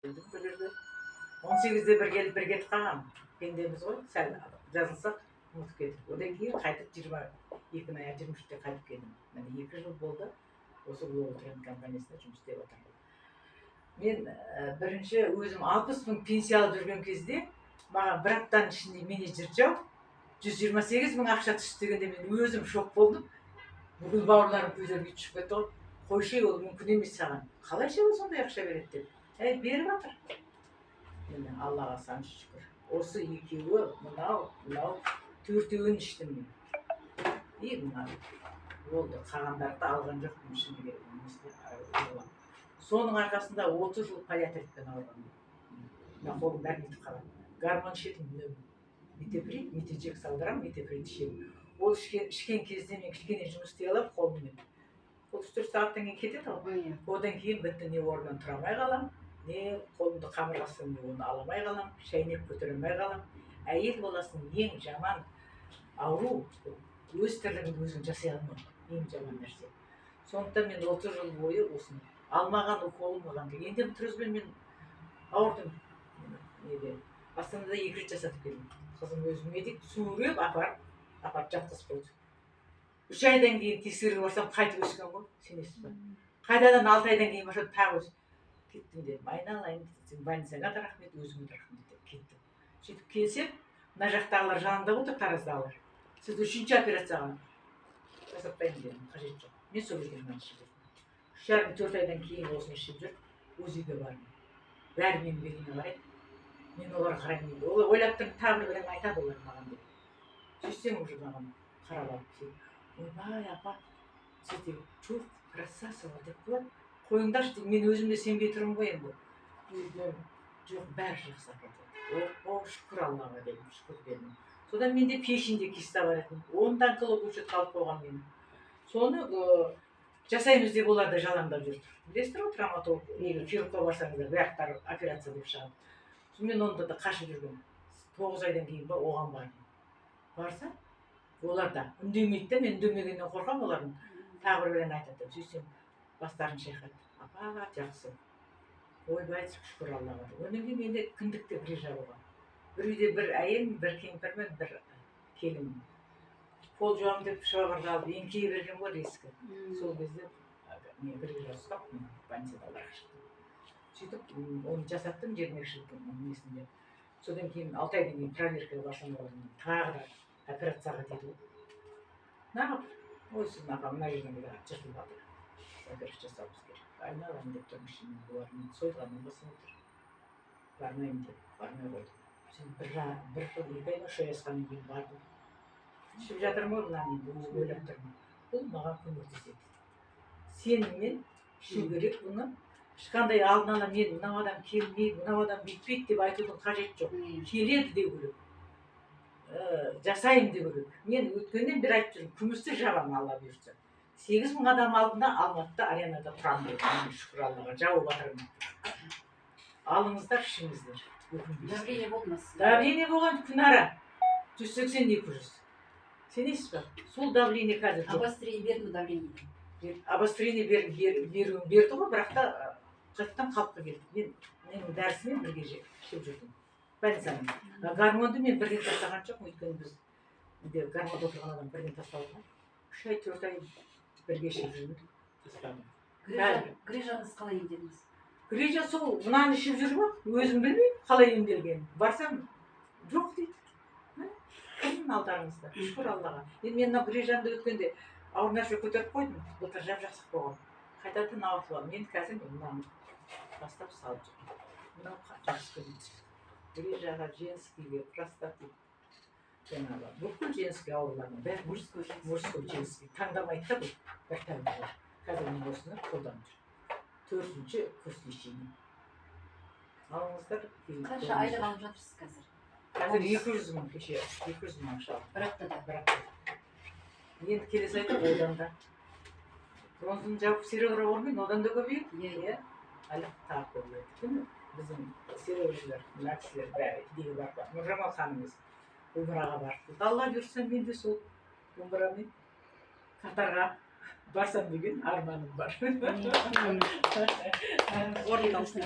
бір жерде 18-де бір келіп бір кетіп қалған пендеміз ғой, сәл жазылсақ ұмытып кетіп. Одан кейін қайтып 22 ай 23-те қайтып келдім. Міне 2 жыл болды осы Global Trend компаниясында жұмыс істеп отырмын. Мен бірінші өзім 60 мың пенсия алып жүрген кезде маған бір аптаның ішінде менеджер жауып 128 мың ақша түсті дегенде мен өзім шок болдым. Бүкіл бауырларым көздерге түсіп кетті ғой. Қойшы, ол мүмкін емес саған. Қалайша ол сондай ақша береді деп. Беріп жатыр. Міне Аллаға сан шүкір. Осы екеуі, мынау төртеуін іштім мен. Мынау болды. Қалғандарды алған жоқпын шыны керек. Соның арқасында 30 жыл полиартритпен ауырғанмын. Мына қолым бәрі нетіп қалады. Гормон ішетін метеприт, метежек салдырамын, метеприт ішемін. Ол ішкен кезде мен кішкене жұмыс істей аламын қолыммен. 34 сағаттан кейін кетеді ғой. Одан кейін бітті, не орнынан тұра алмай қалам, не қолымды қамырғасын, не оны аламай қалам, шайнек көтере алмай қалам. Әйел боласың ең жаман ауру, өз тірлігін өзің жасай алмау, ең жаман нәрсе. Сондықтан мен 30 жыл бойы осыны алмаған уколым болған. Енді трузбен мен ауырдым. Астанада 2 рет жасатып келдім. Қызым өзім медик, суырып апарып жатқызып қойды. 3 айдан кейін тексеруге барсам қайтып өскен ғой, сенесіз ба? Қайдадан 6 айдан кейін барсам тағы өсіп кеттім дедім. Айналайын, больницаңа да рахмет, өзіңе де рахмет деп кеттім. Сөйтіп келсем, мына жақтағылар жанында отыр, тараздағылар. Сізді 3-ші операцияға жасатпаймын дедім, қажет жоқ. Мен сол жерден мынаны ішіп жүрдім. 3,5-4 айдан кейін осыны ішіп жүріп, УЗИ-ге бардым. Бәрі менің бетіме қарайды. Мен оларға қараймын. Ойлап тұрмын, тағы бір айтады олар маған деп. Сөйтсем уже маған қарап алып, ойбай апа, сіз де çok красавица деп қояды. Қойыңдаршы деп, мен өзім де сенбей тұрмын ғой енді. Жоқ, бәрі жақсы апа. О, шүкір Аллаға дедім, шүкір дедім. Содан менде печеньде киста бар еді. 10 онколог учет қалып қойған менің. Соны жасаймыз деп олар да жалаңдап жүрді. Білесіздер ғой, травматолог, хирургқа барсаңыздар, бәрі операция деп шығады. Мен онда да қашып жүрген. 9 айдан кейін оған бардым. Барса, олар да үндемейді де, мен үндемегеннен қорқам олардың. Тағы бірден айтады. Сөйтсем, бастарын шайқайды. Апа, жақсы. Ойбай, шүкір Аллаға. Одан кейін менде кіндікте грижа болған. Бір үйде бір әйел, бір кемпірмен, бір келін. Пол жуам деп шоғырды алып, еңкейе берген ғой рискі. Сол кезде грижа ұстап, больницадан шықтым. Сөйтіп, оны жасаттым 22 жылдың несінде. Содан кейін 6 айдан кейін проверкаға барсам олардың тағы да операцияға дейді. Нағып, ой, сіздің апа, мына жерден бір жыртылып жатыр. Операция жасауымыз керек. Айналайын деп тұрмын ішімнен, олардың сойғаннан басын отыр. Бармаймын деп, бармай қойдым. Сен бір жыл, 2 айда 3 ай асқаннан кейін бардым. Ішіп жатырмын ғой мынаны енді, өзім ойлап тұрмын. Бұл маған көмектеседі. Сеніммен ішу керек бұны. Ешқандай алдын ала мен мынау адам келмейді, мынау адам бүйтпейді деп айтудың қажет жоқ. Келеді деу керек. Жасайым деу керек. Мен өткеннен бері айтып жүрмін, күмісті жабамын Алла бұйыртса. 8 мың адам алдында Алматыда аренада тұрамын деп, шүкір Аллаға, жауып жатырмын. Алыңыздар, ішіңіздер. Давление болмас. Давление болған күнара 180-200. Сенесіз ба? Сол давление қазір жоқ. Обострение берді ме давление? Обострение берді ғой, бірақ та қайтадан қалыпқа келді. Менің дәрісімен бірге ішіп жүрдім. Больницаның. Гормонды мен бірден тастаған жоқпын, өйткені біз гормонда отырған адам бірден тасталған. 3 ай, 4 ай бірге ішіп жүрдім. Тастадым. Грижаңыз қалай емделдіңіз? Грижа сол мынаны ішіп жүріп ақ, өзім білмеймін қалай емделгенін. Барсам, жоқ дейді. Кімнің алдарыңызда? Шүкір Аллаға. Енді мен мына грижамды өткенде ауыр нәрсе көтеріп қойдым. Былтыр жап-жақсы болған. Қайтадан ауыртып алдым. Мен қазір мынаны бастап салып жүрмін. Мынау жақсы көмектеседі. Грижаға, женскийге, простатит. Жаңағы бүкіл женский ауруларына бәрі мужской, женский. Таңдамайды да бұл. Бір таңдамайды. Қазір мен осыны қолданып жүрмін. 4-ші курс лечения. Алыңыздар. Қанша айлық алып жатырсыз қазір? Қазір 200 мың кеше, 200 мың ақша. Бір аптада. Енді келесі айда одан да. Бронзаны жауып серебро болмайды, одан да көбейеді. Әлі тағы көбейеді. Біздің серебролар, мына кісілер бәрі идея бар ба? Нұржамал ханымыз Умраға барды. Алла бұйыртса мен де сол Умрамен Катарға барсам деген арманым бар. Орындалсын.